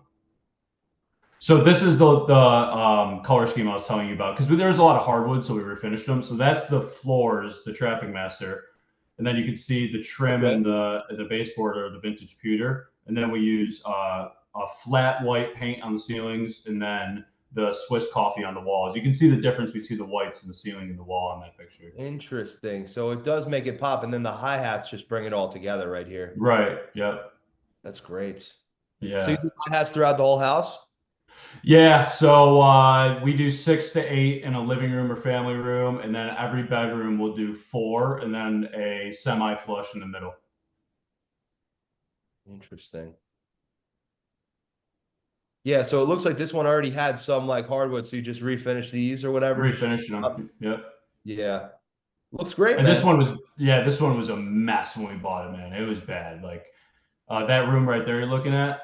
So this is the color scheme I was telling you about because there's a lot of hardwood, so we refinished them. So that's the floors, the Traffic Master, and then you can see the trim Okay. and the baseboard or the vintage pewter, and then we use a flat white paint on the ceilings, and then the Swiss coffee on the walls. You can see the difference between the whites and the ceiling and the wall on that picture. Interesting. So it does make it pop, and then the hi-hats just bring it all together right here. Right. Yep. That's great. So you Yeah. do hi-hats throughout the whole house? Yeah, so we do 6 to 8 in a living room or family room, and then every bedroom will do four, and then a semi flush in the middle. Interesting. Yeah, so it looks like this one already had some like hardwood, so you just refinish these or whatever. Just Refinishing them. Yep. yeah. Looks great, And this man. one was, yeah, this one was a mess when we bought it, man. It was bad. Like that room right there you're looking at,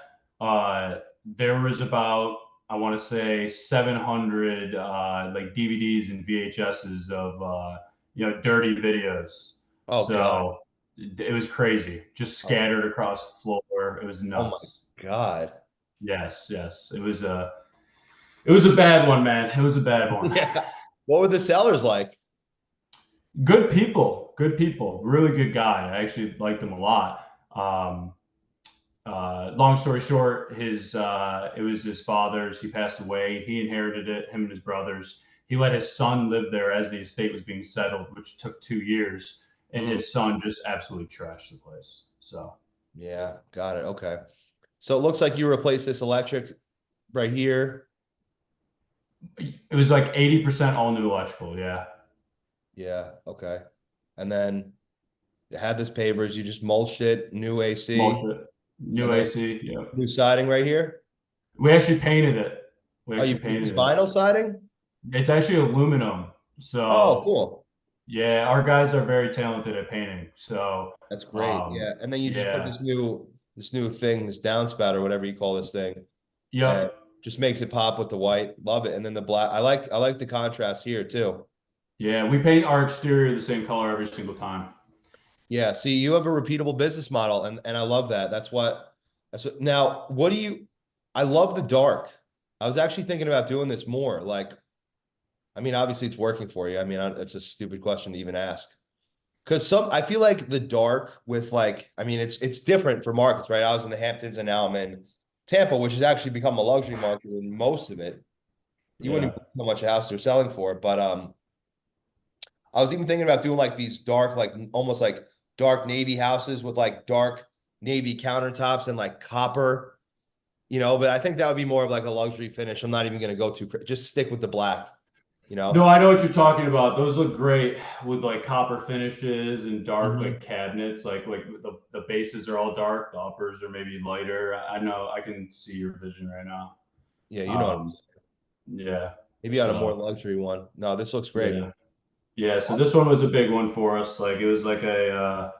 there was about, I want to say 700 like DVDs and VHSs of, dirty videos. Oh God. So it was crazy, just Oh, scattered across the floor. It was oh my nuts. God. Yes, yes. It was a bad one, man. It was a bad one. Yeah. What were the sellers like? Good people, good people. Really good guy. I actually liked him a lot. Long story short, it was his father's. He passed away. He inherited it. Him and his brothers. He let his son live there as the estate was being settled, which took 2 years. And Mm, his son just absolutely trashed the place. So yeah, got it. Okay. So it looks like you replaced this electric right here. It was like 80% all new electrical. Yeah. Yeah. Okay. And then you had this pavers, you just mulched it, new AC, Mulch it. and New then AC. Yeah. new siding right here. We actually painted it. We Oh, you actually is painted this it. vinyl siding? It's actually aluminum. Oh, So cool. yeah, our guys are very talented at painting. So That's great. Yeah. And then you just put yeah. this new thing, this downspout or whatever you call this thing, and Yep. just makes it pop with the white. Love it. And then the black. I like the contrast here too. Yeah. We paint our exterior the same color every single time. Yeah. See, you have a repeatable business model, and I love that. That's what now, what do you I love the dark. I was actually thinking about doing this more. Like, I mean, obviously it's working for you. I mean, it's a stupid question to even ask. Because I feel like the dark with like, I mean, it's different for markets, right? I was in the Hamptons and now I'm in Tampa, which has actually become a luxury market in most of it. You wouldn't Yeah. even know how much a house they're selling for. But I was even thinking about doing like these dark, like almost like dark navy houses with like dark navy countertops and like copper, but I think that would be more of like a luxury finish. I'm not even gonna go too just stick with the black, you No, know. I know what you're talking about. Those look great with like copper finishes and dark like Mhm. cabinets. Like the bases are all dark, the uppers are maybe lighter. I know I can see your vision right now. Yeah, Um, yeah. maybe on a more So luxury one. No, this looks great. yeah. Yeah. So this one was a big one for us. Like it was like I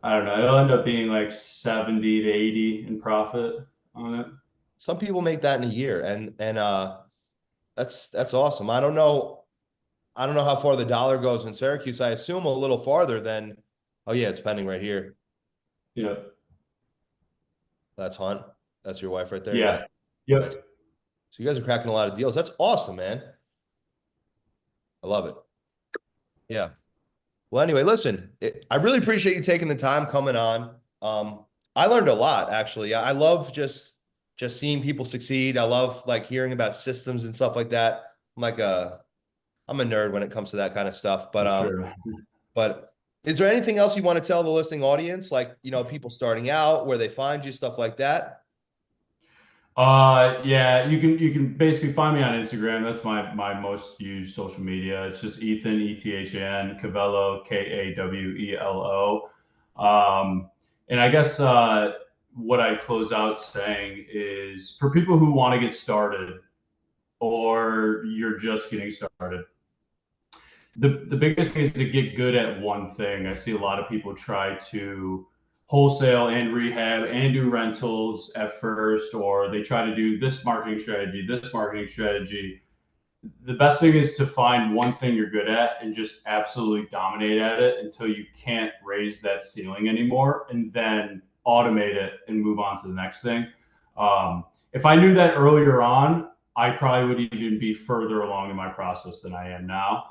don't know, it'll end up being like 70 to 80 in profit on it. Some people make that in a year, and that's awesome. I don't know how far the dollar goes in Syracuse. I assume a little farther than. Oh yeah, it's pending right here. Yep. That's Hunt. That's your wife right there. Yeah, Yeah. nice. Yep. So you guys are cracking a lot of deals. That's awesome, man. I love it. Yeah. Well, anyway, listen, I really appreciate you taking the time coming on. I learned a lot actually. I love just seeing people succeed. I love like hearing about systems and stuff like that. I'm a nerd when it comes to that kind of stuff. Sure. But is there anything else you want to tell the listening audience, like people starting out, where they find you, stuff like that? Yeah, you can basically find me on Instagram. That's my most used social media. It's just Ethan Ethan Kawelo Kawelo. And I guess what I close out saying is for people who want to get started or you're just getting started, the biggest thing is to get good at one thing. I see a lot of people try to wholesale and rehab and do rentals at first, or they try to do this marketing strategy, this marketing strategy. The best thing is to find one thing you're good at and just absolutely dominate at it until you can't raise that ceiling anymore, and then automate it and move on to the next thing. If I knew that earlier on, I probably would even be further along in my process than I am now.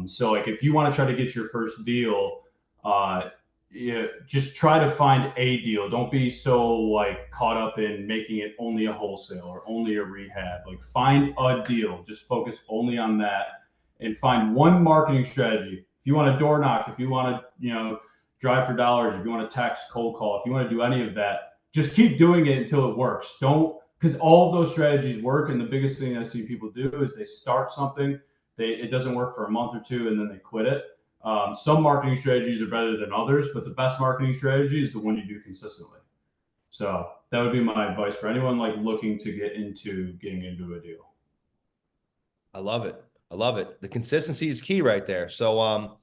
So, like, if you want to try to get your first deal, uh, yeah, just try to find a deal. Don't be so like caught up in making it only a wholesale or only a rehab. Like find a deal. Just focus only on that and find one marketing strategy. If you want to door knock, if you want to, drive for dollars, if you want to text, cold call, if you want to do any of that, just keep doing it until it works. Don't because all of those strategies work. And the biggest thing I see people do is they start something, it doesn't work for a month or two, and then they quit it. Some marketing strategies are better than others, but the best marketing strategy is the one you do consistently. So that would be my advice for anyone like looking to get into getting into a deal. I love it. I love it. The consistency is key right there. So,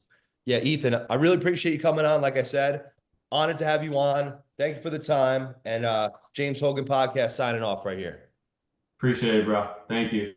yeah, Ethan, I really appreciate you coming on. Like I said, honored to have you on. Thank you for the time. And James Hogan podcast signing off right here. Appreciate it, bro. Thank you.